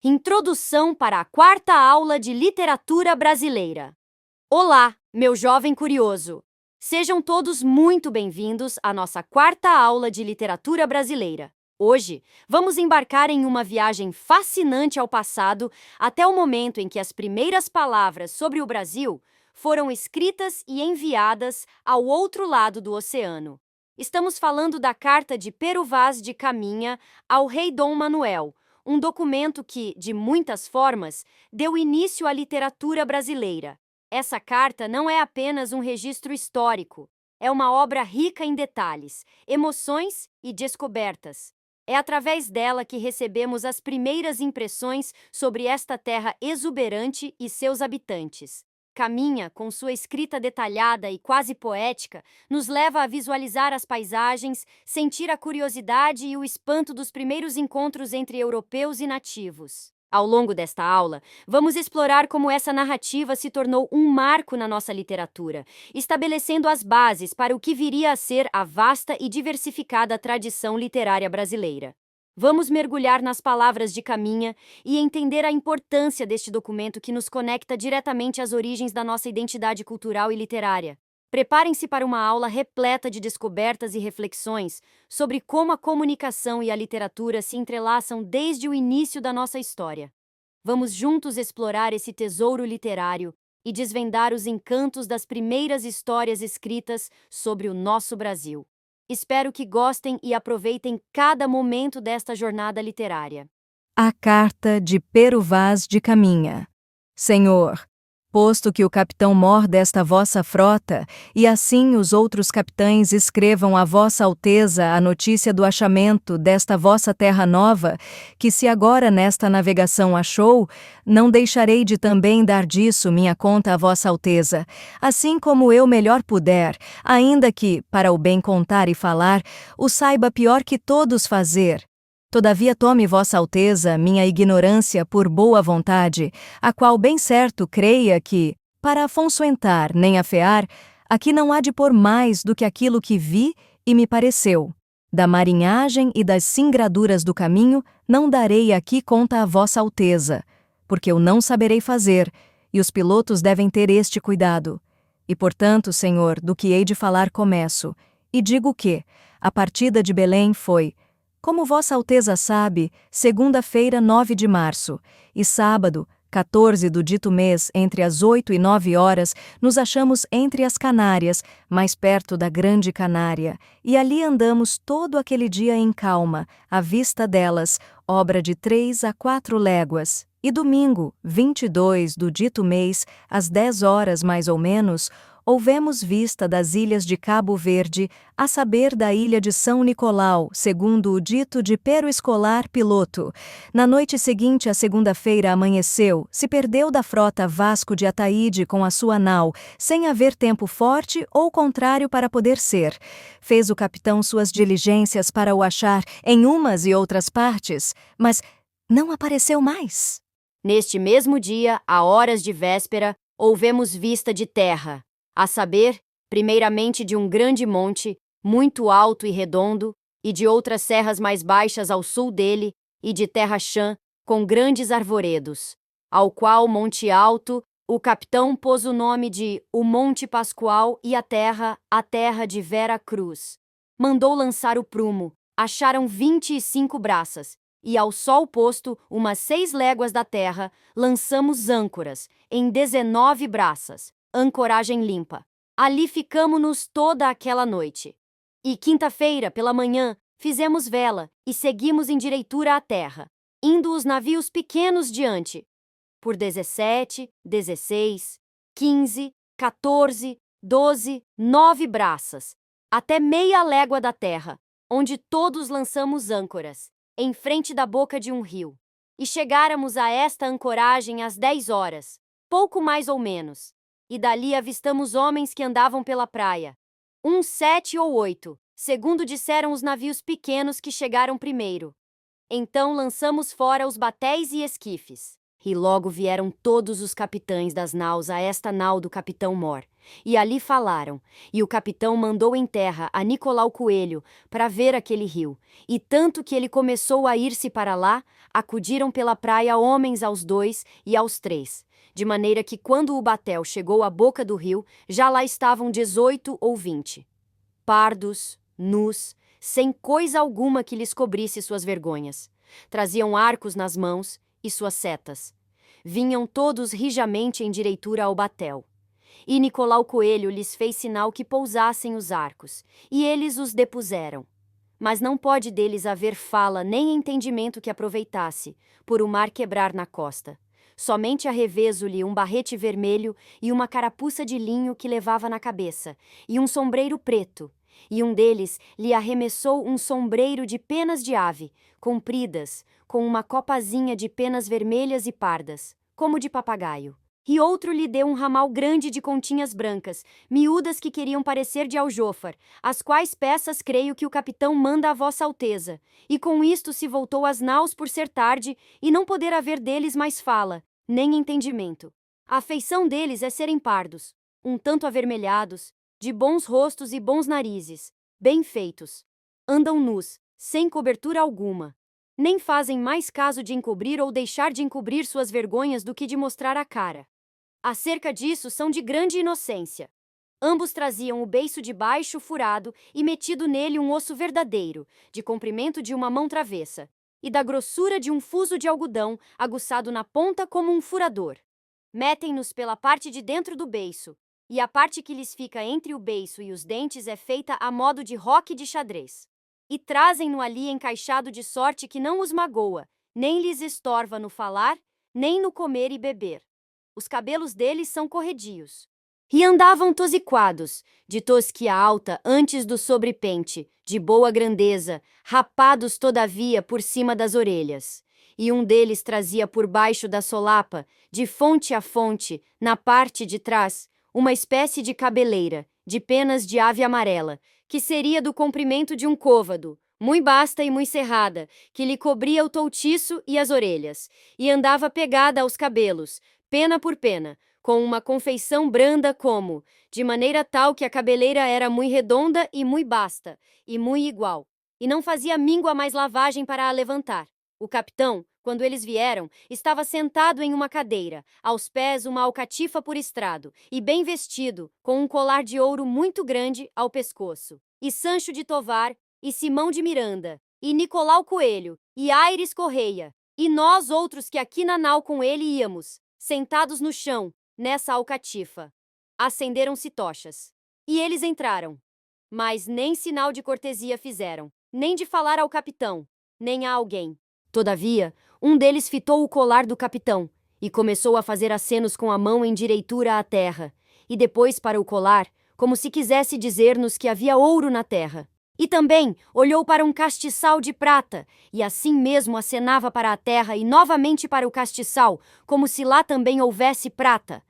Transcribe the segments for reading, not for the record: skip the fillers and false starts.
Introdução para a quarta aula de Literatura Brasileira. Olá, meu jovem curioso! Sejam todos muito bem-vindos à nossa quarta aula de Literatura Brasileira. Hoje, vamos embarcar em uma viagem fascinante ao passado até o momento em que as primeiras palavras sobre o Brasil foram escritas e enviadas ao outro lado do oceano. Estamos falando da Carta de Pero Vaz de Caminha ao rei Dom Manuel, um documento que, de muitas formas, deu início à literatura brasileira. Essa carta não é apenas um registro histórico, é uma obra rica em detalhes, emoções e descobertas. É através dela que recebemos as primeiras impressões sobre esta terra exuberante e seus habitantes. Caminha, com sua escrita detalhada e quase poética, nos leva a visualizar as paisagens, sentir a curiosidade e o espanto dos primeiros encontros entre europeus e nativos. Ao longo desta aula, vamos explorar como essa narrativa se tornou um marco na nossa literatura, estabelecendo as bases para o que viria a ser a vasta e diversificada tradição literária brasileira. Vamos mergulhar nas palavras de Caminha e entender a importância deste documento que nos conecta diretamente às origens da nossa identidade cultural e literária. Preparem-se para uma aula repleta de descobertas e reflexões sobre como a comunicação e a literatura se entrelaçam desde o início da nossa história. Vamos juntos explorar esse tesouro literário e desvendar os encantos das primeiras histórias escritas sobre o nosso Brasil. Espero que gostem e aproveitem cada momento desta jornada literária. A Carta de Pero Vaz de Caminha. Senhor, posto que o capitão-mor desta vossa frota, e assim os outros capitães escrevam a vossa alteza a notícia do achamento desta vossa terra nova, que se agora nesta navegação achou, não deixarei de também dar disso minha conta a vossa alteza, assim como eu melhor puder, ainda que, para o bem contar e falar, o saiba pior que todos fazer. Todavia tome vossa alteza minha ignorância por boa vontade, a qual bem certo creia que, para afonsoentar nem afear, aqui não há de pôr mais do que aquilo que vi e me pareceu. Da marinhagem e das singraduras do caminho não darei aqui conta a vossa alteza, porque eu não saberei fazer, e os pilotos devem ter este cuidado. E portanto, Senhor, do que hei de falar começo, e digo que, a partida de Belém foi, como vossa alteza sabe, segunda-feira 9 de março, e sábado, 14 do dito mês, entre as 8 e 9 horas, nos achamos entre as Canárias, mais perto da Grande Canária, e ali andamos todo aquele dia em calma, à vista delas, obra de 3 a 4 léguas. E domingo, 22 do dito mês, às 10 horas mais ou menos, houvemos vista das ilhas de Cabo Verde, a saber da ilha de São Nicolau, segundo o dito de Pero Escolar Piloto. Na noite seguinte à segunda-feira amanheceu, se perdeu da frota Vasco de Ataíde com a sua nau, sem haver tempo forte ou contrário para poder ser. Fez o capitão suas diligências para o achar em umas e outras partes, mas não apareceu mais. Neste mesmo dia, a horas de véspera, houvemos vista de terra, a saber, primeiramente de um grande monte, muito alto e redondo, e de outras serras mais baixas ao sul dele, e de terra chã, com grandes arvoredos, ao qual monte alto, o capitão pôs o nome de o Monte Pascoal e a terra de Vera Cruz. Mandou lançar o prumo, acharam 25 braças, e ao sol posto, umas 6 léguas da terra, lançamos âncoras, em 19 braças, ancoragem limpa. Ali ficamo-nos toda aquela noite. E quinta-feira, pela manhã, fizemos vela e seguimos em direitura à terra, indo os navios pequenos diante, por 17, 16, 15, 14, 12, 9 braças, até meia légua da terra, onde todos lançamos âncoras, em frente da boca de um rio. E chegáramos a esta ancoragem às 10 horas, pouco mais ou menos. E dali avistamos homens que andavam pela praia. Uns 7 ou 8, segundo disseram os navios pequenos que chegaram primeiro. Então lançamos fora os batéis e esquifes. E logo vieram todos os capitães das naus a esta nau do capitão Mor, e ali falaram, e o capitão mandou em terra a Nicolau Coelho para ver aquele rio, e tanto que ele começou a ir-se para lá, acudiram pela praia homens aos 2 e aos 3, de maneira que quando o batel chegou à boca do rio, já lá estavam 18 ou 20. Pardos, nus, sem coisa alguma que lhes cobrisse suas vergonhas. Traziam arcos nas mãos e suas setas. Vinham todos rijamente em direitura ao batel. E Nicolau Coelho lhes fez sinal que pousassem os arcos, e eles os depuseram. Mas não pode deles haver fala nem entendimento que aproveitasse, por o mar quebrar na costa. Somente a revezo-lhe um barrete vermelho e uma carapuça de linho que levava na cabeça, e um sombreiro preto. E um deles lhe arremessou um sombreiro de penas de ave, compridas, com uma copazinha de penas vermelhas e pardas, como de papagaio. E outro lhe deu um ramal grande de continhas brancas, miúdas que queriam parecer de aljôfar, as quais peças creio que o capitão manda a vossa alteza. E com isto se voltou às naus por ser tarde, e não poder haver deles mais fala, nem entendimento. A feição deles é serem pardos, um tanto avermelhados, de bons rostos e bons narizes, bem feitos. Andam nus, sem cobertura alguma. Nem fazem mais caso de encobrir ou deixar de encobrir suas vergonhas do que de mostrar a cara. Acerca disso são de grande inocência. Ambos traziam o beiço de baixo furado e metido nele um osso verdadeiro, de comprimento de uma mão travessa, e da grossura de um fuso de algodão, aguçado na ponta como um furador. Metem-nos pela parte de dentro do beiço, e a parte que lhes fica entre o beiço e os dentes é feita a modo de roque de xadrez. E trazem-no ali encaixado de sorte que não os magoa, nem lhes estorva no falar, nem no comer e beber. Os cabelos deles são corredios. E andavam tosiquados, de tosquia alta antes do sobrepente, de boa grandeza, rapados todavia por cima das orelhas. E um deles trazia por baixo da solapa, de fonte a fonte, na parte de trás, uma espécie de cabeleira, de penas de ave amarela, que seria do comprimento de um côvado, muito basta e muito cerrada, que lhe cobria o toutiço e as orelhas, e andava pegada aos cabelos, pena por pena, com uma confeição branda como, de maneira tal que a cabeleira era muito redonda e muito basta, e muito igual, e não fazia míngua mais lavagem para a levantar. O capitão, quando eles vieram, estava sentado em uma cadeira, aos pés uma alcatifa por estrado, e bem vestido, com um colar de ouro muito grande ao pescoço. E Sancho de Tovar, e Simão de Miranda, e Nicolau Coelho, e Aires Correia, e nós outros que aqui na nau com ele íamos, sentados no chão, nessa alcatifa. Acenderam-se tochas. E eles entraram. Mas nem sinal de cortesia fizeram, nem de falar ao capitão, nem a alguém. Todavia, um deles fitou o colar do capitão, e começou a fazer acenos com a mão em direitura à terra, e depois para o colar, como se quisesse dizer-nos que havia ouro na terra. E também olhou para um castiçal de prata, e assim mesmo acenava para a terra e novamente para o castiçal, como se lá também houvesse prata.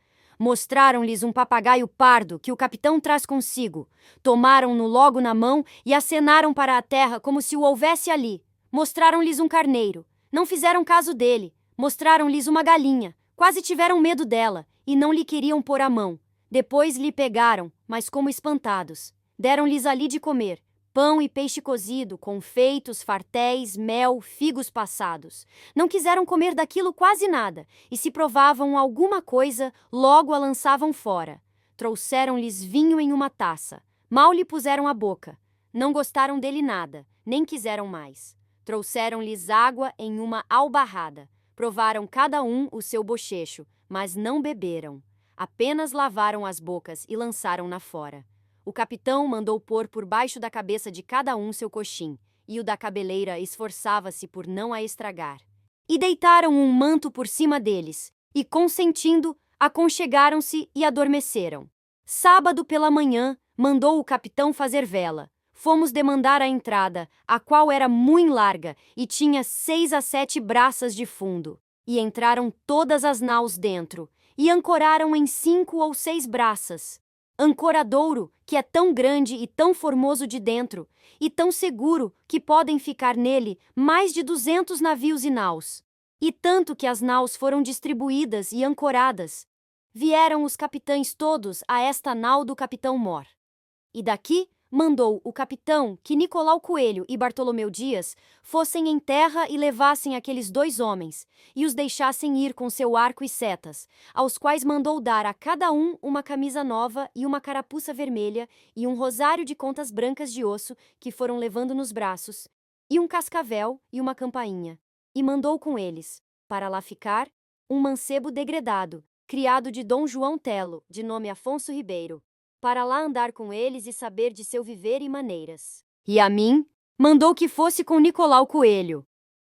Mostraram-lhes um papagaio pardo que o capitão traz consigo. Tomaram-no logo na mão e acenaram para a terra como se o houvesse ali. Mostraram-lhes um carneiro. Não fizeram caso dele. Mostraram-lhes uma galinha. Quase tiveram medo dela e não lhe queriam pôr a mão. Depois lhe pegaram, mas como espantados. Deram-lhes ali de comer pão e peixe cozido, confeitos, fartéis, mel, figos passados. Não quiseram comer daquilo quase nada, e se provavam alguma coisa, logo a lançavam fora. Trouxeram-lhes vinho em uma taça. Mal lhe puseram a boca. Não gostaram dele nada, nem quiseram mais. Trouxeram-lhes água em uma albarrada. Provaram cada um o seu bochecho, mas não beberam. Apenas lavaram as bocas e lançaram-na fora. O capitão mandou pôr por baixo da cabeça de cada um seu coxim, e o da cabeleira esforçava-se por não a estragar. E deitaram um manto por cima deles, e consentindo, aconchegaram-se e adormeceram. Sábado pela manhã, mandou o capitão fazer vela. Fomos demandar a entrada, a qual era muito larga, e tinha 6 a 7 braças de fundo. E entraram todas as naus dentro, e ancoraram em 5 ou 6 braças. Ancoradouro, que é tão grande e tão formoso de dentro, e tão seguro que podem ficar nele mais de 200 navios e naus. e tanto que as naus foram distribuídas e ancoradas. Vieram os capitães todos a esta nau do capitão Mor. E daqui mandou o capitão que Nicolau Coelho e Bartolomeu Dias fossem em terra e levassem aqueles 2 homens, e os deixassem ir com seu arco e setas, aos quais mandou dar a cada um uma camisa nova e uma carapuça vermelha e um rosário de contas brancas de osso que foram levando nos braços, e um cascavel e uma campainha. E mandou com eles, para lá ficar, um mancebo degredado, criado de Dom João Telo, de nome Afonso Ribeiro, para lá andar com eles e saber de seu viver e maneiras. E a mim, mandou que fosse com Nicolau Coelho.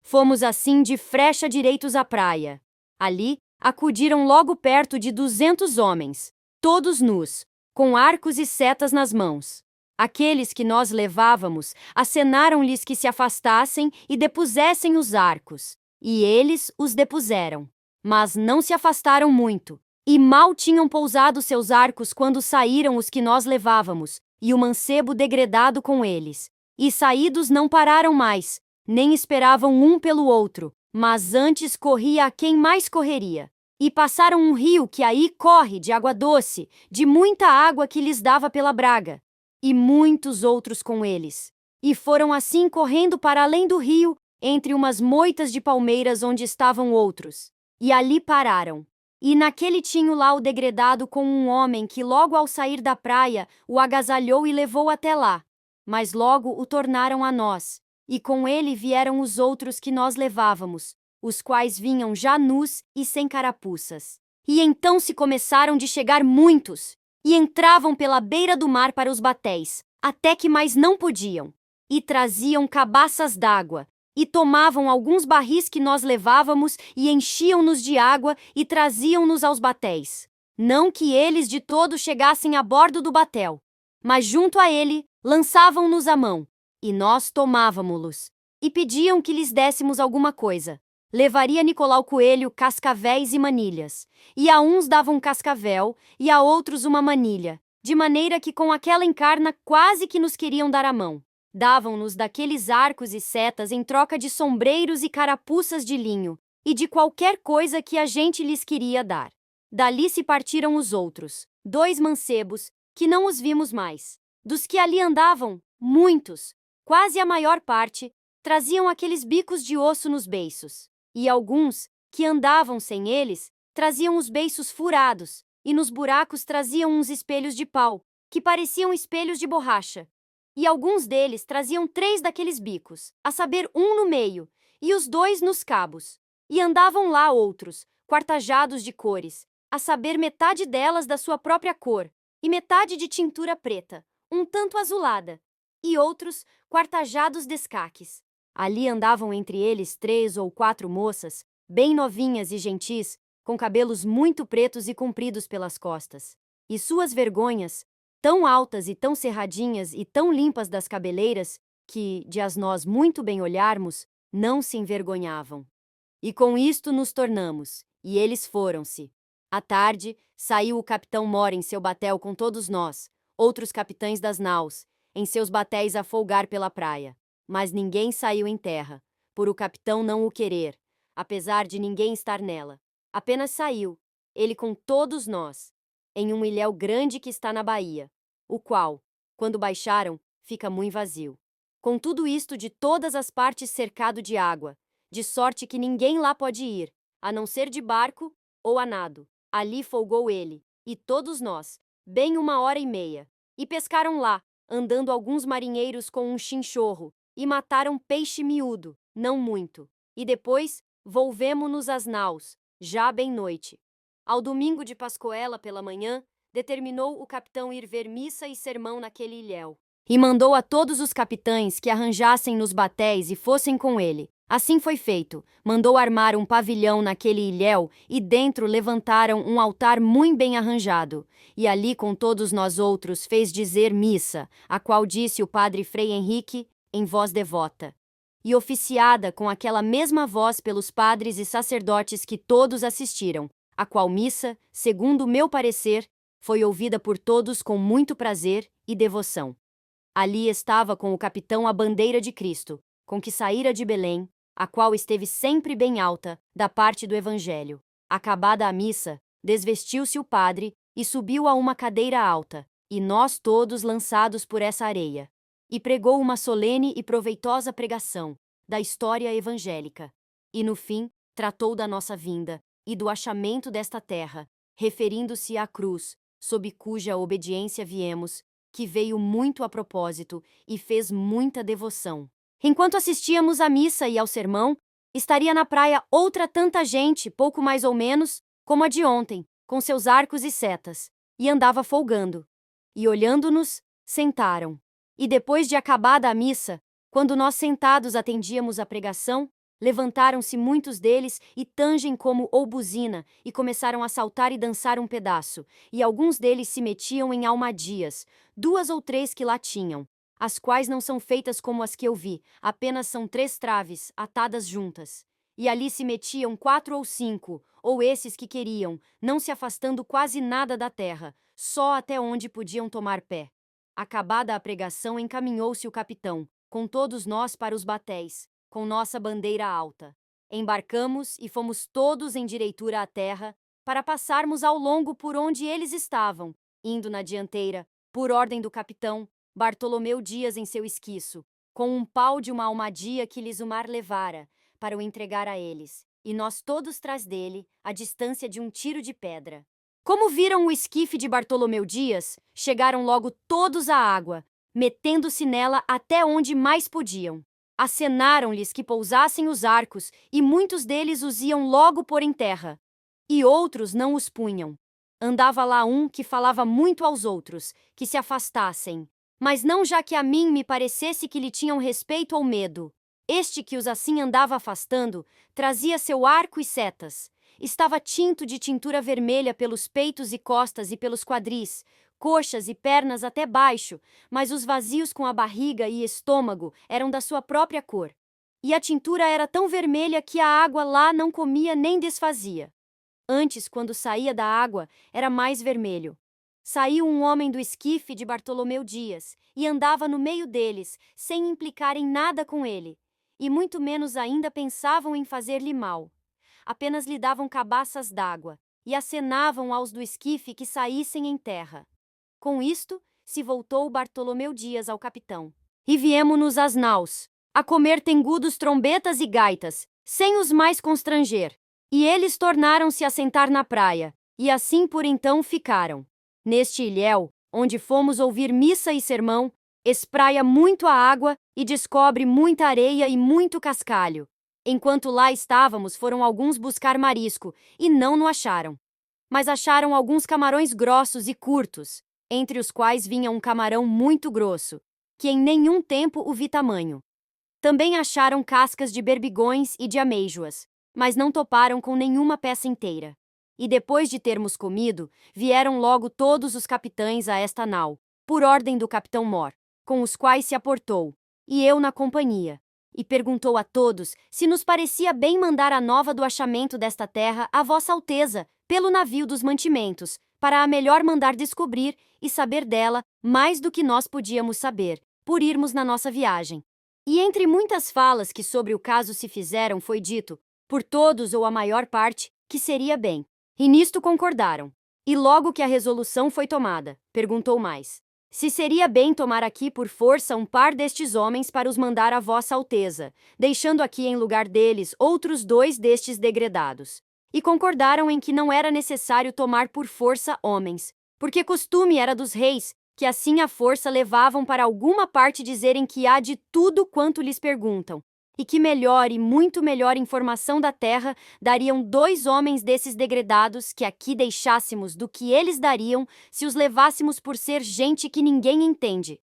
Fomos assim de frecha direitos à praia. Ali, acudiram logo perto de 200 homens, todos nus, com arcos e setas nas mãos. Aqueles que nós levávamos, acenaram-lhes que se afastassem e depusessem os arcos. E eles os depuseram. Mas não se afastaram muito. E mal tinham pousado seus arcos quando saíram os que nós levávamos, e o mancebo degredado com eles. E saídos não pararam mais, nem esperavam um pelo outro, mas antes corria a quem mais correria. E passaram um rio que aí corre de água doce, de muita água que lhes dava pela braga, e muitos outros com eles. E foram assim correndo para além do rio, entre umas moitas de palmeiras onde estavam outros. E ali pararam. E naquele tinha lá o degredado com um homem que logo ao sair da praia o agasalhou e levou até lá. Mas logo o tornaram a nós, e com ele vieram os outros que nós levávamos, os quais vinham já nus e sem carapuças. E então se começaram de chegar muitos, e entravam pela beira do mar para os batéis, até que mais não podiam. E traziam cabaças d'água, e tomavam alguns barris que nós levávamos e enchiam-nos de água e traziam-nos aos batéis. Não que eles de todo chegassem a bordo do batel, mas junto a ele lançavam-nos a mão, e nós tomávamo-los, e pediam que lhes dessemos alguma coisa. Levaria Nicolau Coelho cascavéis e manilhas, e a uns davam um cascavel, e a outros uma manilha, de maneira que com aquela encarna quase que nos queriam dar a mão. Davam-nos daqueles arcos e setas em troca de sombreiros e carapuças de linho, e de qualquer coisa que a gente lhes queria dar. Dali se partiram os outros, 2 mancebos, que não os vimos mais. Dos que ali andavam, muitos, quase a maior parte, traziam aqueles bicos de osso nos beiços. E alguns, que andavam sem eles, traziam os beiços furados, e nos buracos traziam uns espelhos de pau, que pareciam espelhos de borracha. E alguns deles traziam 3 daqueles bicos, a saber, um no meio, e os 2 nos cabos. E andavam lá outros, quartajados de cores, a saber, metade delas da sua própria cor, e metade de tintura preta, um tanto azulada, e outros quartajados de escaques. Ali andavam entre eles 3 ou 4 moças, bem novinhas e gentis, com cabelos muito pretos e compridos pelas costas. E suas vergonhas, tão altas e tão cerradinhas e tão limpas das cabeleiras, que, de as nós muito bem olharmos, não se envergonhavam. E com isto nos tornamos, e eles foram-se. À tarde, saiu o capitão Mor em seu batel com todos nós, outros capitães das naus, em seus batéis a folgar pela praia. Mas ninguém saiu em terra, por o capitão não o querer, apesar de ninguém estar nela. Apenas saiu, ele com todos nós, em um ilhéu grande que está na baía, o qual, quando baixaram, fica muito vazio. Com tudo isto de todas as partes cercado de água, de sorte que ninguém lá pode ir, a não ser de barco ou a nado. Ali folgou ele, e todos nós, bem 1h30, e pescaram lá, andando alguns marinheiros com um chinchorro, e mataram peixe miúdo, não muito. E depois, volvemo-nos às naus, já bem noite. Ao domingo de Pascoela pela manhã, determinou o capitão ir ver missa e sermão naquele ilhéu. E mandou a todos os capitães que arranjassem nos batéis e fossem com ele. Assim foi feito. Mandou armar um pavilhão naquele ilhéu e dentro levantaram um altar muito bem arranjado. E ali com todos nós outros fez dizer missa, a qual disse o padre Frei Henrique, em voz devota. E oficiada com aquela mesma voz pelos padres e sacerdotes que todos assistiram, a qual missa, segundo o meu parecer, foi ouvida por todos com muito prazer e devoção. Ali estava com o capitão a bandeira de Cristo, com que saíra de Belém, a qual esteve sempre bem alta, da parte do Evangelho. Acabada a missa, desvestiu-se o padre e subiu a uma cadeira alta, e nós todos lançados por essa areia. E pregou uma solene e proveitosa pregação da história evangélica. E no fim, tratou da nossa vinda e do achamento desta terra, referindo-se à cruz, sob cuja obediência viemos, que veio muito a propósito e fez muita devoção. Enquanto assistíamos à missa e ao sermão, estaria na praia outra tanta gente, pouco mais ou menos, como a de ontem, com seus arcos e setas, e andava folgando. E olhando-nos, sentaram. E depois de acabada a missa, quando nós sentados atendíamos à pregação, levantaram-se muitos deles e tangem como ou buzina, e começaram a saltar e dançar um pedaço, e alguns deles se metiam em almadias, 2 ou 3 que lá tinham, as quais não são feitas como as que eu vi, apenas são 3 traves, atadas juntas. E ali se metiam 4 ou 5, ou esses que queriam, não se afastando quase nada da terra, só até onde podiam tomar pé. Acabada a pregação, encaminhou-se o capitão, com todos nós para os batéis, com nossa bandeira alta. Embarcamos e fomos todos em direitura à terra, para passarmos ao longo por onde eles estavam, indo na dianteira, por ordem do capitão, Bartolomeu Dias em seu esquiço, com um pau de uma almadia que lhes o mar levara, para o entregar a eles, e nós todos trás dele, à distância de um tiro de pedra. Como viram o esquife de Bartolomeu Dias, chegaram logo todos à água, metendo-se nela até onde mais podiam. Acenaram-lhes que pousassem os arcos, e muitos deles os iam logo pôr em terra. E outros não os punham. Andava lá um que falava muito aos outros, que se afastassem, mas não já que a mim me parecesse que lhe tinham respeito ou medo. Este que os assim andava afastando, trazia seu arco e setas. Estava tinto de tintura vermelha pelos peitos e costas e pelos quadris, coxas e pernas até baixo, mas os vazios com a barriga e estômago eram da sua própria cor. E a tintura era tão vermelha que a água lá não comia nem desfazia. Antes, quando saía da água, era mais vermelho. Saiu um homem do esquife de Bartolomeu Dias e andava no meio deles, sem implicar em nada com ele, e muito menos ainda pensavam em fazer-lhe mal. Apenas lhe davam cabaças d'água e acenavam aos do esquife que saíssem em terra. Com isto, se voltou Bartolomeu Dias ao capitão. E viemo-nos às naus, a comer tengudos trombetas e gaitas, sem os mais constranger. E eles tornaram-se a sentar na praia, e assim por então ficaram. Neste ilhéu, onde fomos ouvir missa e sermão, espraia muito a água e descobre muita areia e muito cascalho. Enquanto lá estávamos, foram alguns buscar marisco, e não no acharam. Mas acharam alguns camarões grossos e curtos, entre os quais vinha um camarão muito grosso, que em nenhum tempo o vi tamanho. Também acharam cascas de berbigões e de amêijoas, mas não toparam com nenhuma peça inteira. E depois de termos comido, vieram logo todos os capitães a esta nau, por ordem do capitão Mor, com os quais se aportou, e eu na companhia, e perguntou a todos se nos parecia bem mandar a nova do achamento desta terra a Vossa Alteza, pelo navio dos mantimentos, para a melhor mandar descobrir e saber dela mais do que nós podíamos saber, por irmos na nossa viagem. E entre muitas falas que sobre o caso se fizeram, foi dito, por todos ou a maior parte, que seria bem. E nisto concordaram. E logo que a resolução foi tomada, perguntou mais: se seria bem tomar aqui por força um par destes homens para os mandar a Vossa Alteza, deixando aqui em lugar deles outros 2 destes degredados. E concordaram em que não era necessário tomar por força homens, porque costume era dos reis, que assim à força levavam para alguma parte dizerem que há de tudo quanto lhes perguntam, e que melhor e muito melhor informação da terra dariam 2 homens desses degredados que aqui deixássemos do que eles dariam se os levássemos por ser gente que ninguém entende.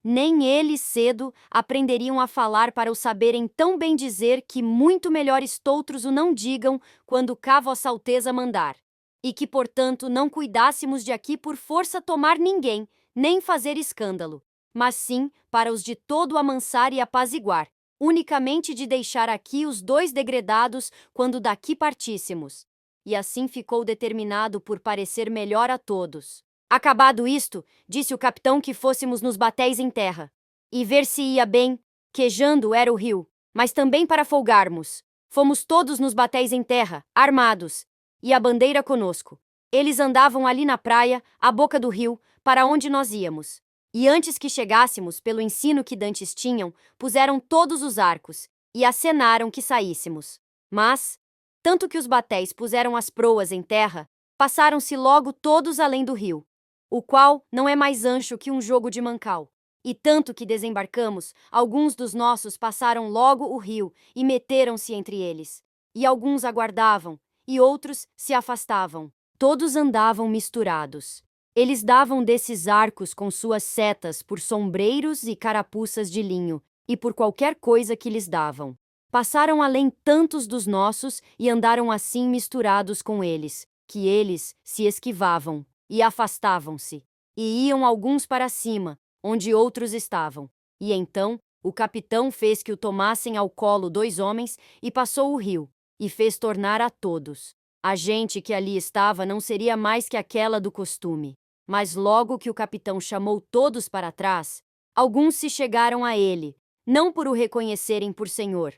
Nem eles cedo aprenderiam a falar para o saberem tão bem dizer que muito melhor estoutros o não digam quando cá Vossa Alteza mandar. E que, portanto, não cuidássemos de aqui por força tomar ninguém, nem fazer escândalo, mas sim para os de todo amansar e apaziguar, unicamente de deixar aqui os 2 degredados quando daqui partíssemos. E assim ficou determinado por parecer melhor a todos. Acabado isto, disse o capitão que fôssemos nos batéis em terra, e ver se ia bem, quejando era o rio, mas também para folgarmos. Fomos todos nos batéis em terra, armados, e a bandeira conosco. Eles andavam ali na praia, à boca do rio, para onde nós íamos. E antes que chegássemos, pelo ensino que dantes tinham, puseram todos os arcos, e acenaram que saíssemos. Mas, tanto que os batéis puseram as proas em terra, passaram-se logo todos além do rio, o qual não é mais ancho que um jogo de mancal. E tanto que desembarcamos, alguns dos nossos passaram logo o rio e meteram-se entre eles. E alguns aguardavam, e outros se afastavam. Todos andavam misturados. Eles davam desses arcos com suas setas por sombreiros e carapuças de linho, e por qualquer coisa que lhes davam. Passaram além tantos dos nossos e andaram assim misturados com eles, que eles se esquivavam e afastavam-se, e iam alguns para cima, onde outros estavam. E então o capitão fez que o tomassem ao colo 2 homens e passou o rio, e fez tornar a todos. A gente que ali estava não seria mais que aquela do costume. Mas logo que o capitão chamou todos para trás, alguns se chegaram a ele, não por o reconhecerem por senhor,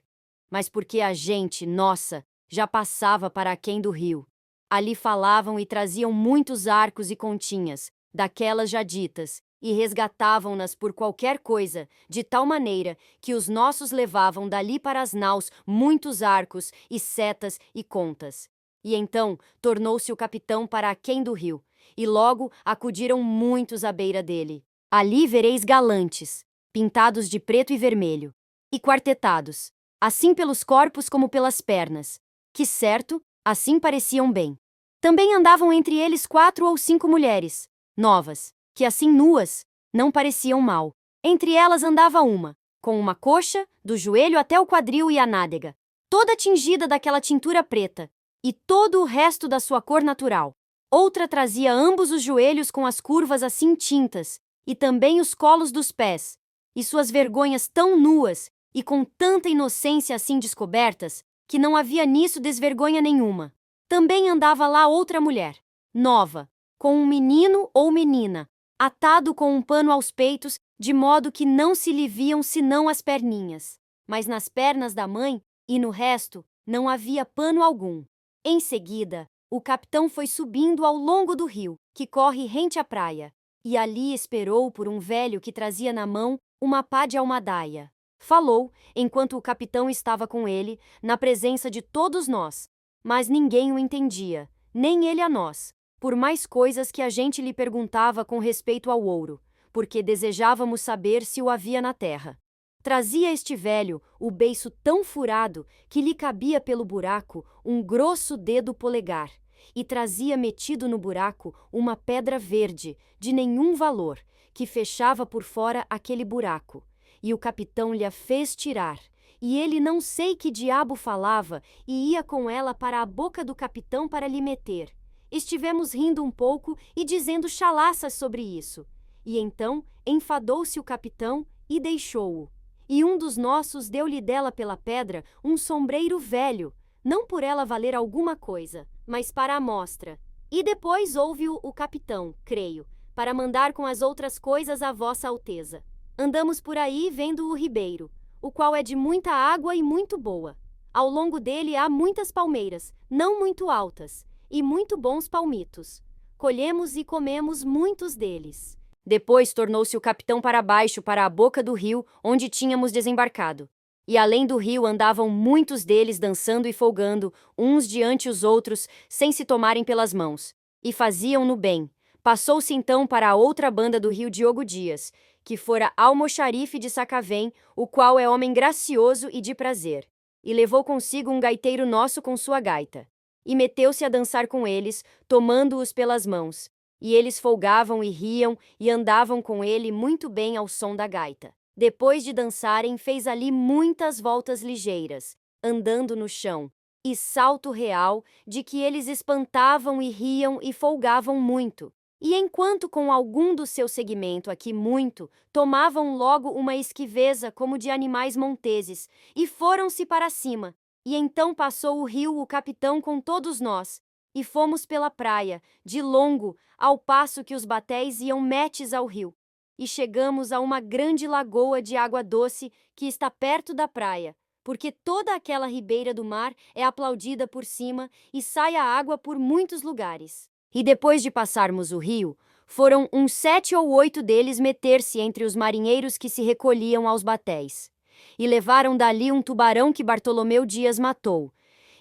mas porque a gente, nossa, já passava para aquém do rio. Ali falavam e traziam muitos arcos e continhas, daquelas já ditas, e resgatavam-nas por qualquer coisa, de tal maneira que os nossos levavam dali para as naus muitos arcos e setas e contas. E então tornou-se o capitão para aquém do rio, e logo acudiram muitos à beira dele. Ali vereis galantes, pintados de preto e vermelho, e quartetados, assim pelos corpos como pelas pernas, que certo, assim pareciam bem. Também andavam entre eles 4 ou 5 mulheres, novas, que assim nuas, não pareciam mal. Entre elas andava uma, com uma coxa, do joelho até o quadril e a nádega, toda tingida daquela tintura preta, e todo o resto da sua cor natural. Outra trazia ambos os joelhos com as curvas assim tintas, e também os colos dos pés, e suas vergonhas tão nuas, e com tanta inocência assim descobertas, que não havia nisso desvergonha nenhuma. Também andava lá outra mulher, nova, com um menino ou menina, atado com um pano aos peitos, de modo que não se lhe viam senão as perninhas. Mas nas pernas da mãe, e no resto, não havia pano algum. Em seguida, o capitão foi subindo ao longo do rio, que corre rente à praia, e ali esperou por um velho que trazia na mão uma pá de almadaia. Falou, enquanto o capitão estava com ele, na presença de todos nós, mas ninguém o entendia, nem ele a nós, por mais coisas que a gente lhe perguntava com respeito ao ouro, porque desejávamos saber se o havia na terra. Trazia este velho o beiço tão furado que lhe cabia pelo buraco um grosso dedo polegar, e trazia metido no buraco uma pedra verde, de nenhum valor, que fechava por fora aquele buraco. E o capitão lhe a fez tirar, e ele não sei que diabo falava, e ia com ela para a boca do capitão para lhe meter. Estivemos rindo um pouco e dizendo chalaças sobre isso. E então enfadou-se o capitão e deixou-o. E um dos nossos deu-lhe dela pela pedra um sombreiro velho, não por ela valer alguma coisa, mas para a mostra. E depois ouve-o o capitão, creio, para mandar com as outras coisas a vossa alteza. Andamos por aí vendo o ribeiro, o qual é de muita água e muito boa. Ao longo dele há muitas palmeiras, não muito altas, e muito bons palmitos. Colhemos e comemos muitos deles. Depois tornou-se o capitão para baixo, para a boca do rio, onde tínhamos desembarcado. E além do rio andavam muitos deles dançando e folgando, uns diante os outros, sem se tomarem pelas mãos. E faziam-no bem. Passou-se então para a outra banda do rio Diogo Dias, que fora almoxarife de Sacavém, o qual é homem gracioso e de prazer. E levou consigo um gaiteiro nosso com sua gaita. E meteu-se a dançar com eles, tomando-os pelas mãos. E eles folgavam e riam, e andavam com ele muito bem ao som da gaita. Depois de dançarem, fez ali muitas voltas ligeiras, andando no chão, e salto real, de que eles espantavam e riam e folgavam muito. E enquanto com algum do seu segmento aqui muito, tomavam logo uma esquiveza como de animais monteses, e foram-se para cima. E então passou o rio o capitão com todos nós, e fomos pela praia, de longo, ao passo que os batéis iam metes ao rio. E chegamos a uma grande lagoa de água doce que está perto da praia, porque toda aquela ribeira do mar é aplaudida por cima e sai a água por muitos lugares. E depois de passarmos o rio, foram uns 7 ou 8 deles meter-se entre os marinheiros que se recolhiam aos batéis. E levaram dali um tubarão que Bartolomeu Dias matou.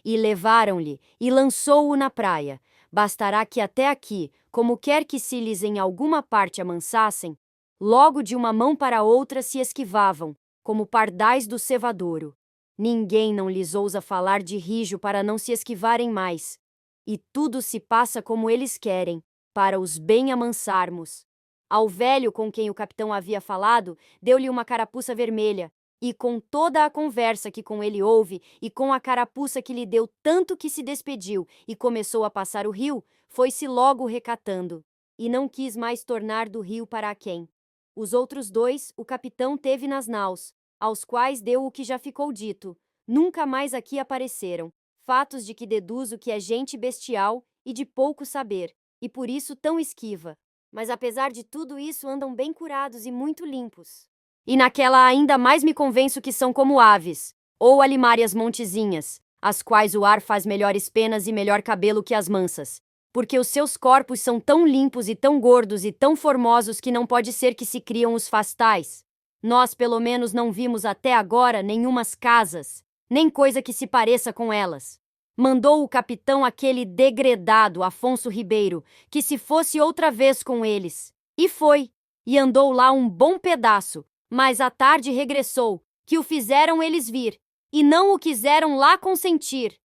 E levaram-lhe, e lançou-o na praia. Bastará que até aqui, como quer que se lhes em alguma parte amansassem, logo de uma mão para outra se esquivavam, como pardais do cevadouro. Ninguém não lhes ousa falar de rijo para não se esquivarem mais. E tudo se passa como eles querem, para os bem amansarmos. Ao velho com quem o capitão havia falado, deu-lhe uma carapuça vermelha, e com toda a conversa que com ele houve, e com a carapuça que lhe deu tanto que se despediu e começou a passar o rio, foi-se logo recatando, e não quis mais tornar do rio para aquém. Os outros 2, o capitão teve nas naus, aos quais deu o que já ficou dito. Nunca mais aqui apareceram, fatos de que deduzo que é gente bestial e de pouco saber, e por isso tão esquiva. Mas apesar de tudo isso andam bem curados e muito limpos. E naquela ainda mais me convenço que são como aves, ou alimárias montezinhas, as quais o ar faz melhores penas e melhor cabelo que as mansas, porque os seus corpos são tão limpos e tão gordos e tão formosos que não pode ser que se criam os fastais. Nós, pelo menos, não vimos até agora nenhumas casas, nem coisa que se pareça com elas. Mandou o capitão aquele degredado Afonso Ribeiro, que se fosse outra vez com eles. E foi, e andou lá um bom pedaço, mas à tarde regressou, que o fizeram eles vir, e não o quiseram lá consentir.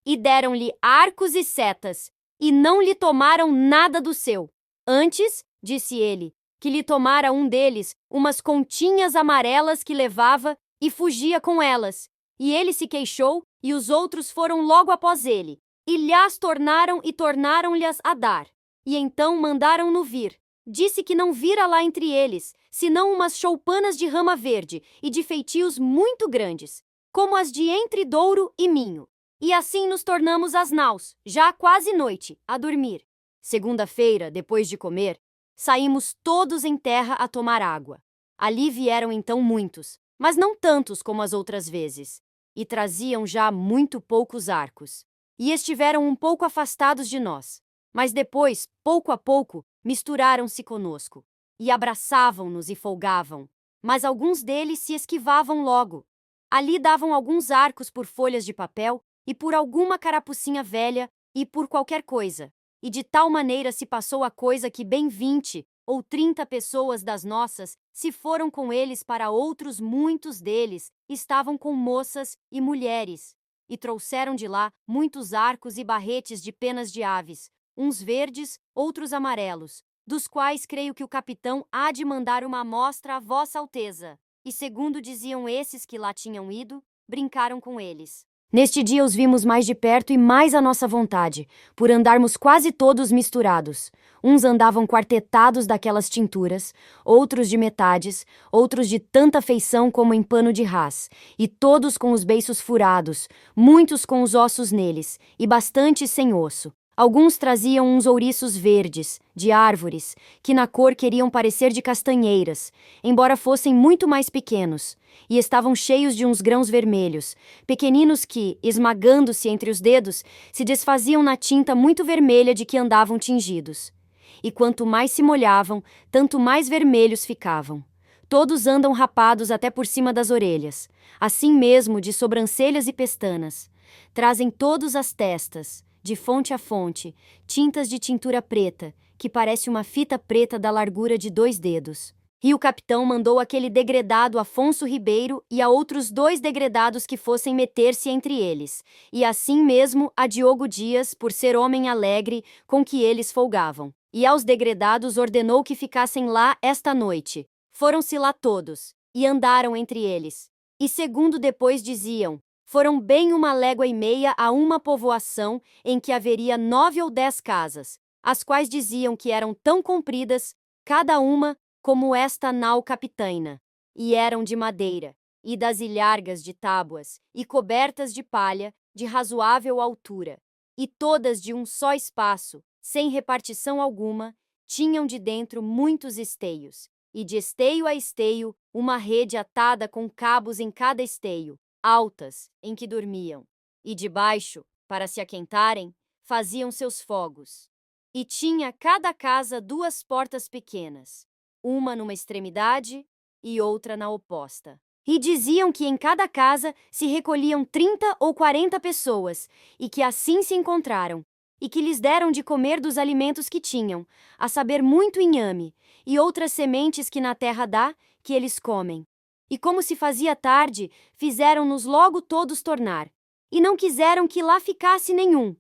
E deram-lhe arcos e setas, e não lhe tomaram nada do seu. Antes, disse ele, que lhe tomara um deles umas continhas amarelas que levava e fugia com elas. E ele se queixou, e os outros foram logo após ele, e lhas tornaram e tornaram-lhas a dar. E então mandaram-no vir. Disse que não vira lá entre eles, senão umas choupanas de rama verde e de feitios muito grandes, como as de entre Douro e Minho. E assim nos tornamos às naus, já quase noite, a dormir. Segunda-feira, depois de comer, saímos todos em terra a tomar água. Ali vieram então muitos, mas não tantos como as outras vezes, e traziam já muito poucos arcos. E estiveram um pouco afastados de nós, mas depois, pouco a pouco, misturaram-se conosco, e abraçavam-nos e folgavam, mas alguns deles se esquivavam logo. Ali davam alguns arcos por folhas de papel, e por alguma carapucinha velha, e por qualquer coisa. E de tal maneira se passou a coisa que bem 20 ou 30 pessoas das nossas se foram com eles para outros muitos deles, estavam com moças e mulheres, e trouxeram de lá muitos arcos e barretes de penas de aves, uns verdes, outros amarelos, dos quais creio que o capitão há de mandar uma amostra à vossa alteza. E segundo diziam esses que lá tinham ido, brincaram com eles. Neste dia os vimos mais de perto e mais à nossa vontade, por andarmos quase todos misturados. Uns andavam quartetados daquelas tinturas, outros de metades, outros de tanta feição como em pano de rás, e todos com os beiços furados, muitos com os ossos neles, e bastantes sem osso. Alguns traziam uns ouriços verdes, de árvores, que na cor queriam parecer de castanheiras, embora fossem muito mais pequenos, e estavam cheios de uns grãos vermelhos, pequeninos que, esmagando-se entre os dedos, se desfaziam na tinta muito vermelha de que andavam tingidos. E quanto mais se molhavam, tanto mais vermelhos ficavam. Todos andam rapados até por cima das orelhas, assim mesmo de sobrancelhas e pestanas. Trazem todos as testas, de fonte a fonte, tintas de tintura preta, que parece uma fita preta da largura de 2 dedos. E o capitão mandou aquele degredado Afonso Ribeiro e a outros 2 degredados que fossem meter-se entre eles, e assim mesmo a Diogo Dias, por ser homem alegre, com que eles folgavam. E aos degredados ordenou que ficassem lá esta noite. Foram-se lá todos, e andaram entre eles. E segundo depois diziam, foram bem 1,5 léguas a uma povoação em que haveria 9 ou 10 casas, as quais diziam que eram tão compridas, cada uma, como esta nau capitaina, e eram de madeira, e das ilhargas de tábuas, e cobertas de palha, de razoável altura, e todas de um só espaço, sem repartição alguma, tinham de dentro muitos esteios, e de esteio a esteio, uma rede atada com cabos em cada esteio, altas, em que dormiam, e debaixo, para se aquentarem, faziam seus fogos. E tinha cada casa 2 portas pequenas, uma numa extremidade e outra na oposta. E diziam que em cada casa se recolhiam 30 ou 40 pessoas, e que assim se encontraram, e que lhes deram de comer dos alimentos que tinham, a saber muito inhame, e outras sementes que na terra dá, que eles comem. E como se fazia tarde, fizeram-nos logo todos tornar, e não quiseram que lá ficasse nenhum.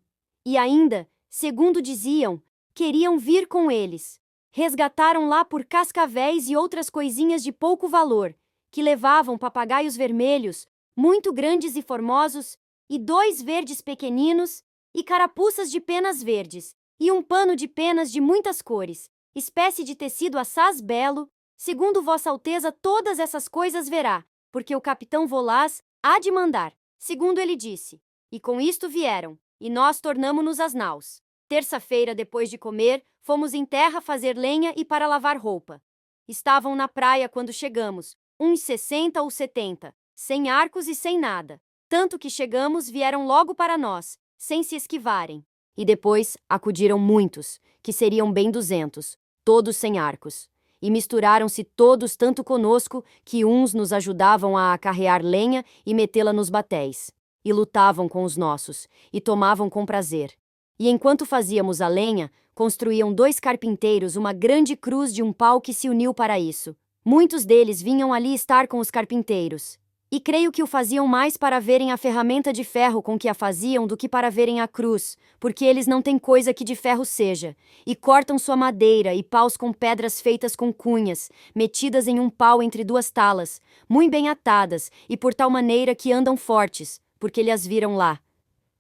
E ainda, segundo diziam, queriam vir com eles. Resgataram lá por cascavéis e outras coisinhas de pouco valor, que levavam papagaios vermelhos, muito grandes e formosos, e 2 verdes pequeninos, e carapuças de penas verdes, e um pano de penas de muitas cores, espécie de tecido assaz belo. Segundo Vossa Alteza todas essas coisas verá, porque o capitão Volaz há de mandar, segundo ele disse. E com isto vieram, e nós tornamo-nos às naus. Terça-feira, depois de comer, fomos em terra fazer lenha e para lavar roupa. Estavam na praia quando chegamos, uns 60 ou 70, sem arcos e sem nada. Tanto que chegamos, vieram logo para nós, sem se esquivarem. E depois acudiram muitos, que seriam bem 200, todos sem arcos. E misturaram-se todos tanto conosco, que uns nos ajudavam a acarrear lenha e metê-la nos batéis. E lutavam com os nossos, e tomavam com prazer. E enquanto fazíamos a lenha, construíam 2 carpinteiros uma grande cruz de um pau que se uniu para isso. Muitos deles vinham ali estar com os carpinteiros. E creio que o faziam mais para verem a ferramenta de ferro com que a faziam do que para verem a cruz, porque eles não têm coisa que de ferro seja, e cortam sua madeira e paus com pedras feitas com cunhas, metidas em um pau entre 2 talas, muito bem atadas, e por tal maneira que andam fortes, porque lhes viram lá.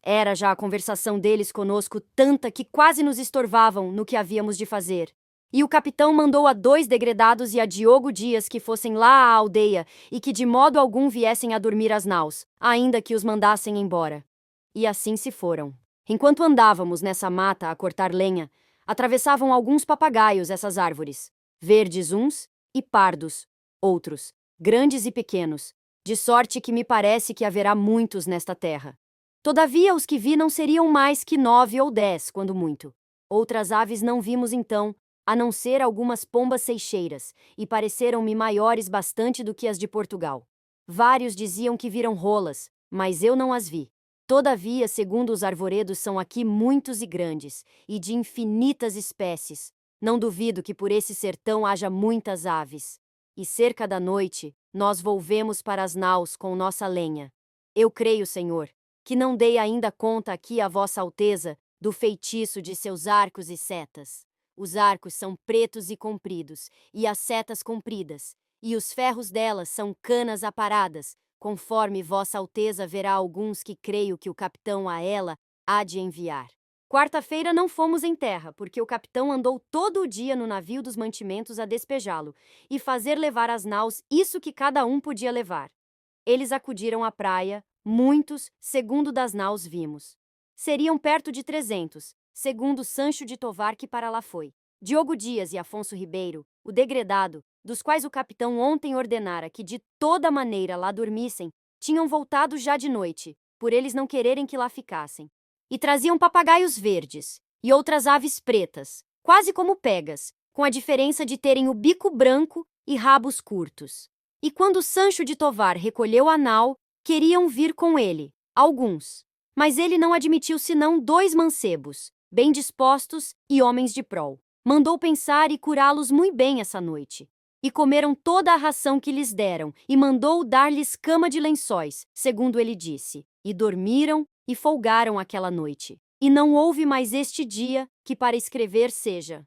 Era já a conversação deles conosco tanta que quase nos estorvavam no que havíamos de fazer. E o capitão mandou a 2 degredados e a Diogo Dias que fossem lá à aldeia e que de modo algum viessem a dormir às naus, ainda que os mandassem embora. E assim se foram. Enquanto andávamos nessa mata a cortar lenha, atravessavam alguns papagaios essas árvores, verdes uns e pardos, outros, grandes e pequenos, de sorte que me parece que haverá muitos nesta terra. Todavia os que vi não seriam mais que 9 ou 10, quando muito. Outras aves não vimos então, a não ser algumas pombas seixeiras, e pareceram-me maiores bastante do que as de Portugal. Vários diziam que viram rolas, mas eu não as vi. Todavia, segundo os arvoredos, são aqui muitos e grandes, e de infinitas espécies. Não duvido que por esse sertão haja muitas aves. E cerca da noite, nós volvemos para as naus com nossa lenha. Eu creio, Senhor, que não dei ainda conta aqui a Vossa Alteza do feitiço de seus arcos e setas. Os arcos são pretos e compridos, e as setas compridas, e os ferros delas são canas aparadas, conforme Vossa Alteza verá alguns que creio que o capitão a ela há de enviar. Quarta-feira não fomos em terra, porque o capitão andou todo o dia no navio dos mantimentos a despejá-lo, e fazer levar às naus isso que cada um podia levar. Eles acudiram à praia, muitos, segundo das naus vimos. Seriam perto de 300, segundo Sancho de Tovar que para lá foi. Diogo Dias e Afonso Ribeiro, o degredado, dos quais o capitão ontem ordenara que de toda maneira lá dormissem, tinham voltado já de noite, por eles não quererem que lá ficassem. E traziam papagaios verdes, e outras aves pretas, quase como pegas, com a diferença de terem o bico branco e rabos curtos. E quando Sancho de Tovar recolheu a nau, queriam vir com ele, alguns. Mas ele não admitiu senão 2 mancebos, bem dispostos e homens de prol. Mandou pensar e curá-los muito bem essa noite. E comeram toda a ração que lhes deram, e mandou dar-lhes cama de lençóis, segundo ele disse. E dormiram e folgaram aquela noite. E não houve mais este dia, que para escrever seja.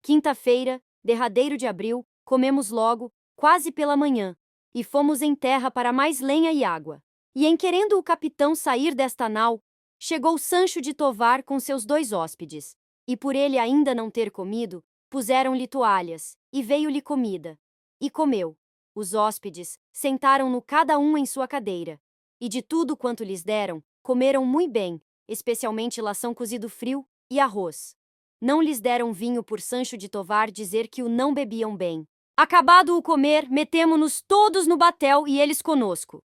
Quinta-feira, derradeiro de abril, comemos logo, quase pela manhã, e fomos em terra para mais lenha e água. E em querendo o capitão sair desta nau, chegou Sancho de Tovar com seus 2 hóspedes, e por ele ainda não ter comido, puseram-lhe toalhas, e veio-lhe comida. E comeu. Os hóspedes sentaram-no cada um em sua cadeira, e de tudo quanto lhes deram, comeram muito bem, especialmente lação cozido frio e arroz. Não lhes deram vinho por Sancho de Tovar dizer que o não bebiam bem. Acabado o comer, metemo-nos todos no batel e eles conosco.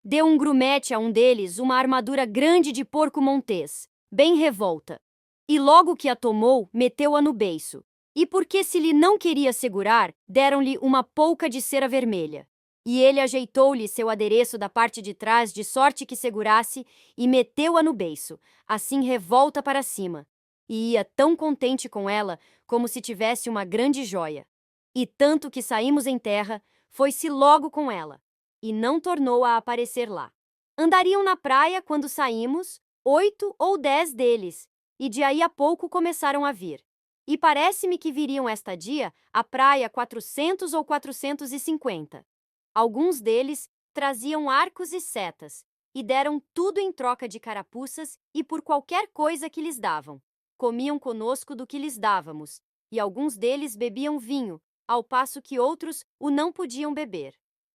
Deu um grumete a um deles uma armadura grande de porco montês, bem revolta. E logo que a tomou, meteu-a no beiço. E porque se lhe não queria segurar, deram-lhe uma pouca de cera vermelha. E ele ajeitou-lhe seu adereço da parte de trás, de sorte que segurasse, e meteu-a no beiço, assim revolta para cima. E ia tão contente com ela, como se tivesse uma grande joia. E tanto que saímos em terra, foi-se logo com ela, e não tornou a aparecer lá. Andariam na praia quando saímos, 8 ou 10 deles, e de aí a pouco começaram a vir. E parece-me que viriam esta dia à praia 400 ou 450. Alguns deles traziam arcos e setas, e deram tudo em troca de carapuças e por qualquer coisa que lhes davam. Comiam conosco do que lhes dávamos, e alguns deles bebiam vinho, ao passo que outros o não podiam beber.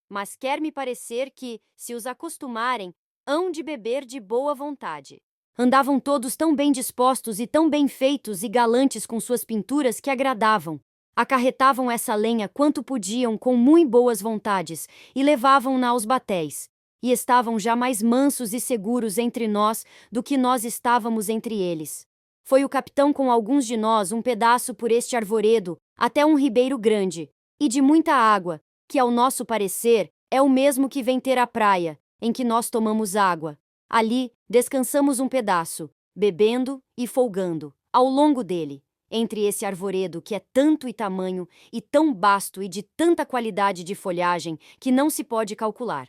Mas quer-me parecer que, se os acostumarem, hão de beber de boa vontade. Andavam todos tão bem dispostos e tão bem feitos e galantes com suas pinturas que agradavam. Acarretavam essa lenha quanto podiam com muito boas vontades e levavam-na aos batéis. E estavam já mais mansos e seguros entre nós do que nós estávamos entre eles. Foi o capitão com alguns de nós um pedaço por este arvoredo até um ribeiro grande, e de muita água, que ao nosso parecer é o mesmo que vem ter a praia, em que nós tomamos água. Ali descansamos um pedaço, bebendo e folgando, ao longo dele, entre esse arvoredo que é tanto e tamanho, e tão basto e de tanta qualidade de folhagem que não se pode calcular.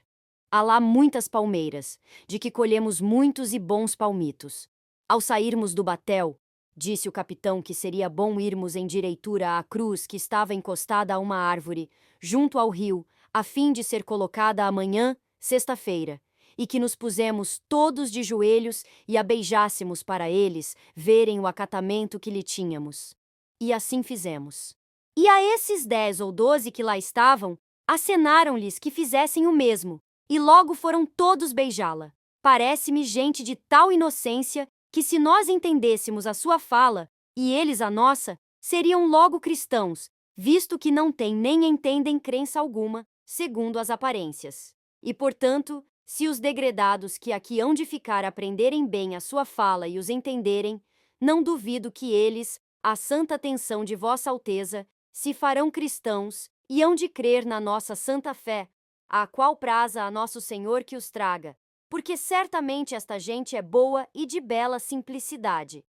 Há lá muitas palmeiras, de que colhemos muitos e bons palmitos. Ao sairmos do batel, disse o capitão que seria bom irmos em direitura à cruz que estava encostada a uma árvore, junto ao rio, a fim de ser colocada amanhã, sexta-feira, e que nos pusemos todos de joelhos e a beijássemos para eles verem o acatamento que lhe tínhamos. E assim fizemos. E a esses 10 ou 12 que lá estavam, acenaram-lhes que fizessem o mesmo, e logo foram todos beijá-la. Parece-me gente de tal inocência que, se nós entendêssemos a sua fala, e eles a nossa, seriam logo cristãos, visto que não têm nem entendem crença alguma, segundo as aparências. E, portanto, se os degredados que aqui hão de ficar aprenderem bem a sua fala e os entenderem, não duvido que eles, à santa atenção de Vossa Alteza, se farão cristãos e hão de crer na nossa santa fé, a qual praza a nosso Senhor que os traga, porque certamente esta gente é boa e de bela simplicidade.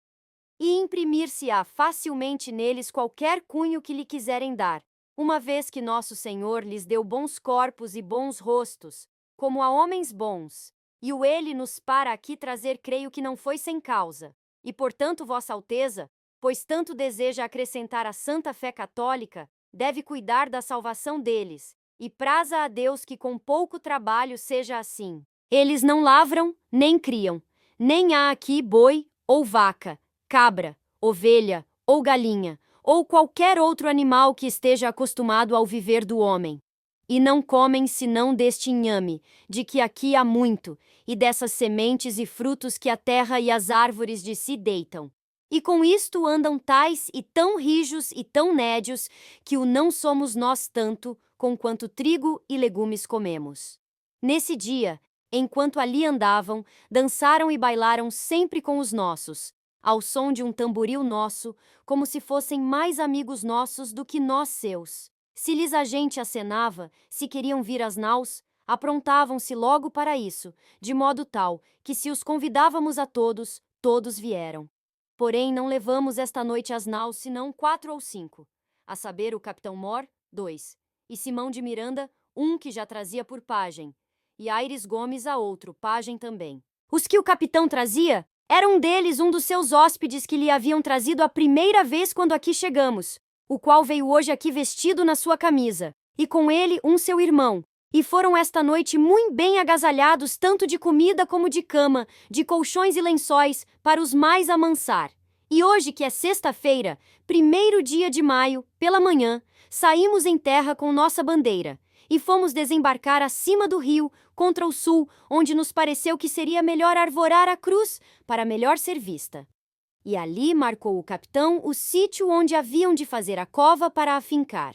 E imprimir-se-á facilmente neles qualquer cunho que lhe quiserem dar, uma vez que nosso Senhor lhes deu bons corpos e bons rostos, como a homens bons, e o ele nos para aqui trazer creio que não foi sem causa, e portanto Vossa Alteza, pois tanto deseja acrescentar a santa fé católica, deve cuidar da salvação deles, e praza a Deus que com pouco trabalho seja assim. Eles não lavram, nem criam, nem há aqui boi, ou vaca, cabra, ovelha, ou galinha, ou qualquer outro animal que esteja acostumado ao viver do homem. E não comem senão deste inhame, de que aqui há muito, e dessas sementes e frutos que a terra e as árvores de si deitam. E com isto andam tais e tão rijos e tão nédios, que o não somos nós tanto, com quanto trigo e legumes comemos. Nesse dia, enquanto ali andavam, dançaram e bailaram sempre com os nossos, ao som de um tamboril nosso, como se fossem mais amigos nossos do que nós seus. Se lhes a gente acenava, se queriam vir às naus, aprontavam-se logo para isso, de modo tal que se os convidávamos a todos, todos vieram. Porém, não levamos esta noite às naus senão 4 ou 5, a saber o capitão Mor, 2, e Simão de Miranda, um que já trazia por pajem, e Aires Gomes a outro, pajem também. Os que o capitão trazia, era um deles um dos seus hóspedes que lhe haviam trazido a primeira vez quando aqui chegamos, o qual veio hoje aqui vestido na sua camisa, e com ele um seu irmão, e foram esta noite muito bem agasalhados tanto de comida como de cama, de colchões e lençóis, para os mais amansar. E hoje, que é sexta-feira, 1º dia de maio, pela manhã, saímos em terra com nossa bandeira, e fomos desembarcar acima do rio, contra o sul, onde nos pareceu que seria melhor arvorar a cruz, para melhor ser vista. E ali marcou o capitão o sítio onde haviam de fazer a cova para afincar.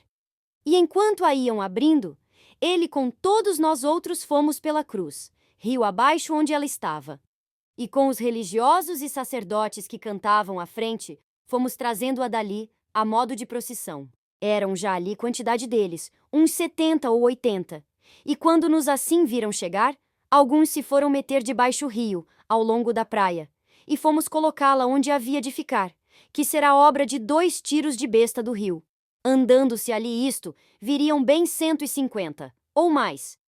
E enquanto a iam abrindo, ele com todos nós outros fomos pela cruz, rio abaixo onde ela estava. E com os religiosos e sacerdotes que cantavam à frente, fomos trazendo-a dali, a modo de procissão. Eram já ali quantidade deles, uns 70 ou 80. E quando nos assim viram chegar, alguns se foram meter debaixo o rio, ao longo da praia, e fomos colocá-la onde havia de ficar, que será obra de 2 tiros de besta do rio. Andando-se ali isto, viriam bem 150, ou mais.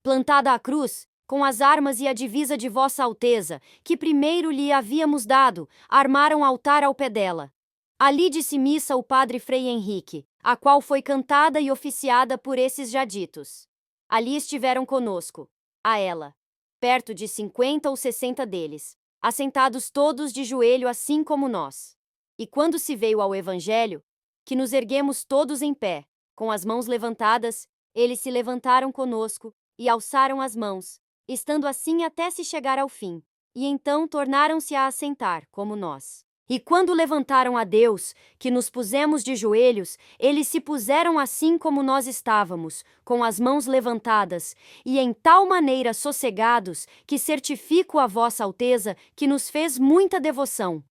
Plantada a cruz, com as armas e a divisa de Vossa Alteza, que primeiro lhe havíamos dado, armaram altar ao pé dela. Ali disse missa o padre Frei Henrique, a qual foi cantada e oficiada por esses já ditos. Ali estiveram conosco, a ela, perto de 50 ou 60 deles, assentados todos de joelho assim como nós. E quando se veio ao Evangelho, que nos erguemos todos em pé, com as mãos levantadas, eles se levantaram conosco e alçaram as mãos, estando assim até se chegar ao fim, e então tornaram-se a assentar, como nós. E quando levantaram a Deus, que nos pusemos de joelhos, eles se puseram assim como nós estávamos, com as mãos levantadas, e em tal maneira sossegados, que certifico a Vossa Alteza que nos fez muita devoção.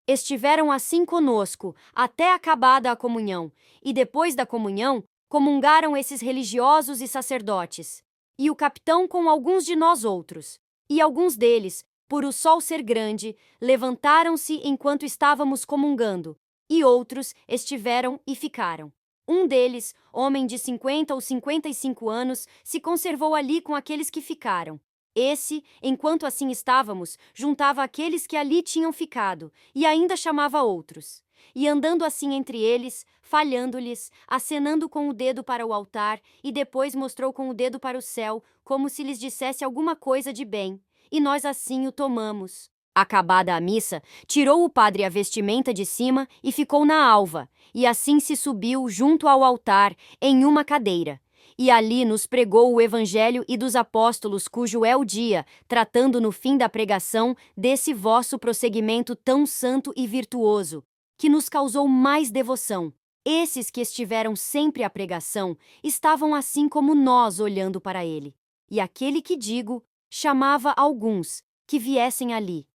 Estiveram assim conosco, até acabada a comunhão, e depois da comunhão, comungaram esses religiosos e sacerdotes, e o capitão com alguns de nós outros, e alguns deles, por o sol ser grande, levantaram-se enquanto estávamos comungando, e outros estiveram e ficaram. Um deles, homem de 50 ou 55 anos, se conservou ali com aqueles que ficaram. Esse, enquanto assim estávamos, juntava aqueles que ali tinham ficado, e ainda chamava outros. E andando assim entre eles, falhando-lhes, acenando com o dedo para o altar, e depois mostrou com o dedo para o céu, como se lhes dissesse alguma coisa de bem. E nós assim o tomamos. Acabada a missa, tirou o padre a vestimenta de cima e ficou na alva, e assim se subiu junto ao altar, em uma cadeira. E ali nos pregou o Evangelho e dos apóstolos, cujo é o dia, tratando no fim da pregação desse vosso prosseguimento tão santo e virtuoso, que nos causou mais devoção. Esses que estiveram sempre à pregação estavam assim como nós olhando para ele. E aquele que digo, chamava alguns que viessem ali.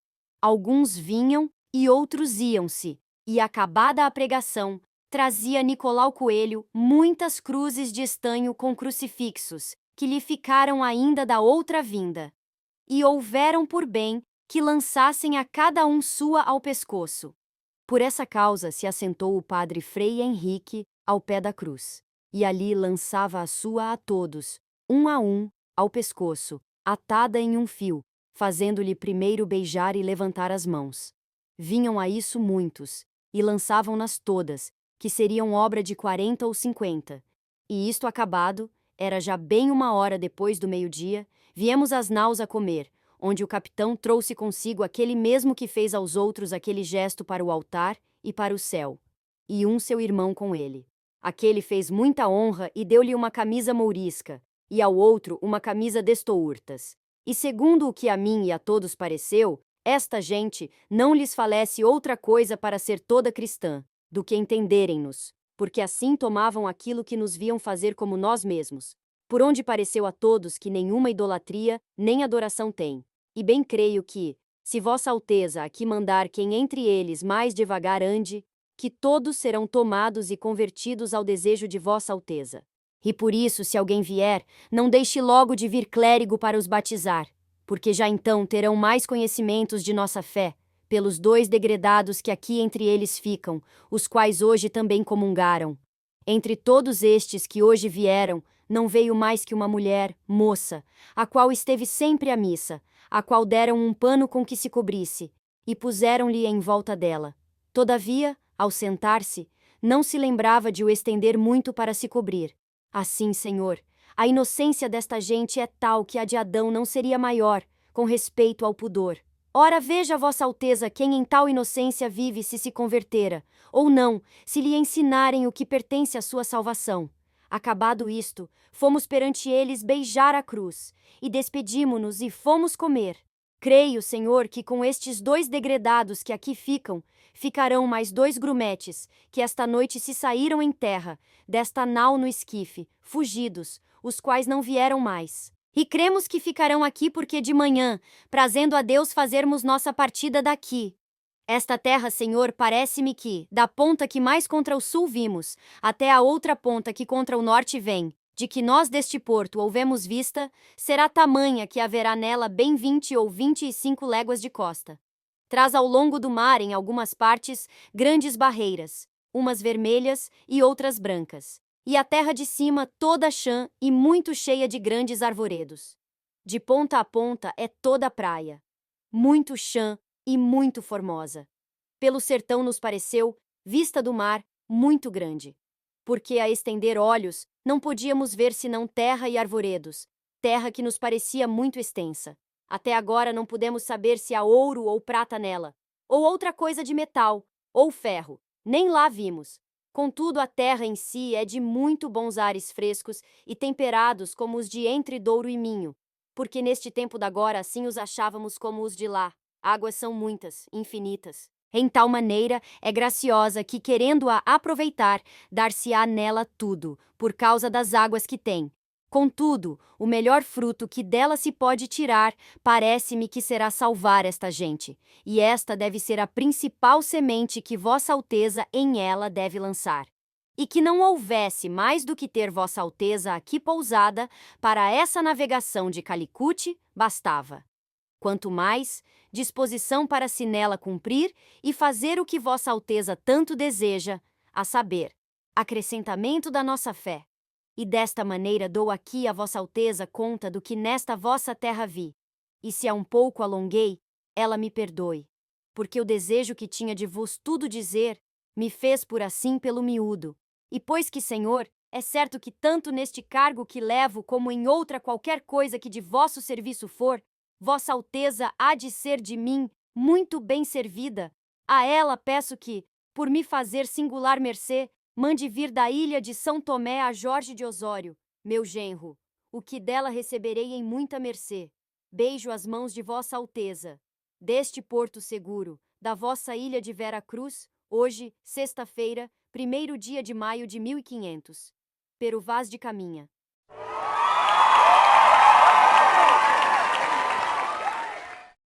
Alguns vinham e outros iam-se, e acabada a pregação, trazia Nicolau Coelho muitas cruzes de estanho com crucifixos, que lhe ficaram ainda da outra vinda. E houveram por bem que lançassem a cada um sua ao pescoço. Por essa causa se assentou o padre Frei Henrique ao pé da cruz, e ali lançava a sua a todos, um a um, ao pescoço, atada em um fio, fazendo-lhe primeiro beijar e levantar as mãos. Vinham a isso muitos, e lançavam-nas todas, que seriam obra de 40 ou 50. E isto acabado, era já bem 1 hora depois do meio-dia, viemos às naus a comer, onde o capitão trouxe consigo aquele mesmo que fez aos outros aquele gesto para o altar e para o céu, e um seu irmão com ele. Aquele fez muita honra e deu-lhe uma camisa mourisca, e ao outro uma camisa destourtas. E segundo o que a mim e a todos pareceu, esta gente não lhes falece outra coisa para ser toda cristã, do que entenderem-nos, porque assim tomavam aquilo que nos viam fazer como nós mesmos, por onde pareceu a todos que nenhuma idolatria nem adoração tem. E bem creio que, se Vossa Alteza aqui mandar quem entre eles mais devagar ande, que todos serão tomados e convertidos ao desejo de Vossa Alteza. E por isso, se alguém vier, não deixe logo de vir clérigo para os batizar, porque já então terão mais conhecimentos de nossa fé, pelos 2 degredados que aqui entre eles ficam, os quais hoje também comungaram. Entre todos estes que hoje vieram, não veio mais que uma mulher, moça, a qual esteve sempre à missa, a qual deram um pano com que se cobrisse, e puseram-lhe em volta dela. Todavia, ao sentar-se, não se lembrava de o estender muito para se cobrir. Assim, Senhor, a inocência desta gente é tal que a de Adão não seria maior, com respeito ao pudor. Ora, veja Vossa Alteza quem em tal inocência vive se convertera, ou não, se lhe ensinarem o que pertence à sua salvação. Acabado isto, fomos perante eles beijar a cruz, e despedimo-nos e fomos comer. Creio, Senhor, que com estes 2 degredados que aqui ficam, ficarão mais 2 grumetes, que esta noite se saíram em terra, desta nau no esquife, fugidos, os quais não vieram mais. E cremos que ficarão aqui porque de manhã, prazendo a Deus fazermos nossa partida daqui. Esta terra, Senhor, parece-me que, da ponta que mais contra o sul vimos, até a outra ponta que contra o norte vem, de que nós deste porto houvemos vista, será tamanha que haverá nela bem 20 ou 25 léguas de costa. Traz ao longo do mar, em algumas partes, grandes barreiras, umas vermelhas e outras brancas. E a terra de cima toda chã e muito cheia de grandes arvoredos. De ponta a ponta é toda praia, muito chã e muito formosa. Pelo sertão nos pareceu, vista do mar, muito grande. Porque a estender olhos, não podíamos ver senão terra e arvoredos, terra que nos parecia muito extensa. Até agora não pudemos saber se há ouro ou prata nela, ou outra coisa de metal, ou ferro, nem lá vimos. Contudo, a terra em si é de muito bons ares frescos e temperados como os de entre Douro e Minho, porque neste tempo d'agora assim os achávamos como os de lá. Águas são muitas, infinitas. Em tal maneira é graciosa que, querendo-a aproveitar, dar-se-á nela tudo, por causa das águas que tem. Contudo, o melhor fruto que dela se pode tirar, parece-me que será salvar esta gente, e esta deve ser a principal semente que Vossa Alteza em ela deve lançar. E que não houvesse mais do que ter Vossa Alteza aqui pousada, para essa navegação de Calicute, bastava. Quanto mais, disposição para se nela cumprir e fazer o que Vossa Alteza tanto deseja, a saber, acrescentamento da nossa fé. E desta maneira dou aqui a Vossa Alteza conta do que nesta vossa terra vi. E se a um pouco alonguei, ela me perdoe. Porque o desejo que tinha de vos tudo dizer, me fez por assim pelo miúdo. E pois que, Senhor, é certo que tanto neste cargo que levo como em outra qualquer coisa que de vosso serviço for, Vossa Alteza há de ser de mim muito bem servida. A ela peço que, por me fazer singular mercê, mande vir da ilha de São Tomé a Jorge de Osório, meu genro, o que dela receberei em muita mercê. Beijo as mãos de Vossa Alteza. Deste porto seguro, da vossa ilha de Vera Cruz, hoje, sexta-feira, 1º dia de maio de 1500. Peru Vaz de Caminha.